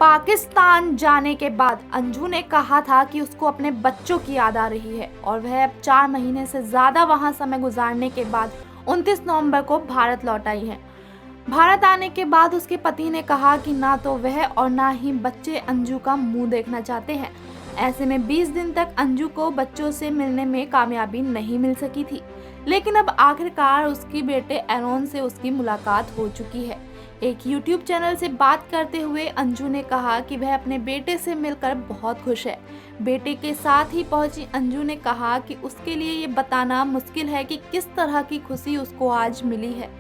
पाकिस्तान जाने के बाद अंजू ने कहा था कि उसको अपने बच्चों की याद आ रही है और वह अब 4 महीने से ज़्यादा वहां समय गुजारने के बाद 29 नवंबर को भारत लौट आई है। भारत आने के बाद उसके पति ने कहा कि ना तो वह और ना ही बच्चे अंजू का मुंह देखना चाहते हैं। ऐसे में 20 दिन तक अंजू को बच्चों से मिलने में कामयाबी नहीं मिल सकी थी, लेकिन अब आखिरकार उसकी बेटे एरॉन से उसकी मुलाकात हो चुकी है। एक YouTube चैनल से बात करते हुए अंजू ने कहा कि वह अपने बेटे से मिलकर बहुत खुश है। बेटे के साथ ही पहुंची अंजू ने कहा कि उसके लिए ये बताना मुश्किल है कि किस तरह की खुशी उसको आज मिली है।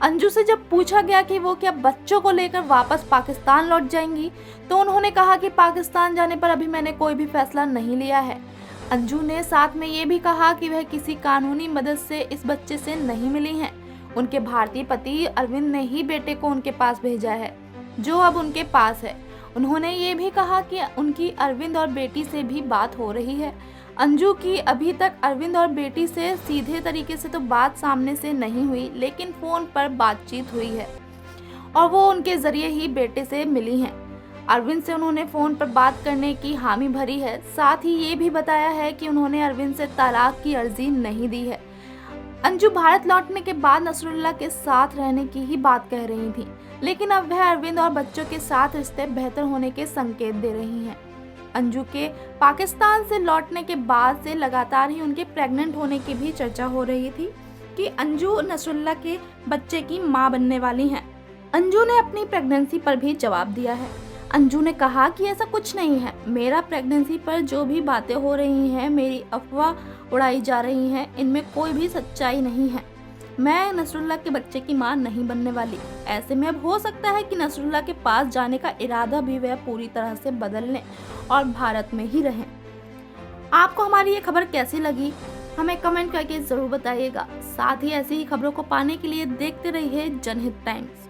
अंजू से जब पूछा गया कि वो क्या बच्चों को लेकर वापस पाकिस्तान लौट जाएंगी, तो उन्होंने कहा कि पाकिस्तान जाने पर अभी मैंने कोई भी फैसला नहीं लिया है। अंजू ने साथ में ये भी कहा कि वह किसी कानूनी मदद से इस बच्चे से नहीं मिली हैं। उनके भारतीय पति अरविंद ने ही बेटे को उनके पास भेजा है, जो अब उनके पास है। उन्होंने ये भी कहा कि उनकी अरविंद और बेटी से भी बात हो रही है। अंजू की अभी तक अरविंद और बेटी से सीधे तरीके से तो बात सामने से नहीं हुई, लेकिन फोन पर बातचीत हुई है और वो उनके जरिए ही बेटे से मिली हैं। अरविंद से उन्होंने फोन पर बात करने की हामी भरी है। साथ ही ये भी बताया है कि उन्होंने अरविंद से तलाक की अर्जी नहीं दी है। अंजू भारत लौटने के बाद नसरुल्लाह के साथ रहने की ही बात कह रही थी, लेकिन अब वह अरविंद और बच्चों के साथ रिश्ते बेहतर होने के संकेत दे रही हैं। अंजू के पाकिस्तान से लौटने के बाद से लगातार ही उनके प्रेग्नेंट होने की भी चर्चा हो रही थी कि अंजू नसरुल्लाह के बच्चे की मां बनने वाली हैं। अंजू ने अपनी प्रेगनेंसी पर भी जवाब दिया है। अंजू ने कहा कि ऐसा कुछ नहीं है, मेरा प्रेगनेंसी पर जो भी बातें हो रही हैं, मेरी अफवाह उड़ाई जा रही हैं, इनमें कोई भी सच्चाई नहीं है। मैं नसरुल्लाह के बच्चे की मां नहीं बनने वाली। ऐसे में अब हो सकता है कि नसरुल्लाह के पास जाने का इरादा भी वह पूरी तरह से बदल लें और भारत में ही रहें। आपको हमारी ये खबर कैसी लगी, हमें कमेंट करके ज़रूर बताइएगा। साथ ही ऐसी ही खबरों को पाने के लिए देखते रहिए जनहित टाइम्स।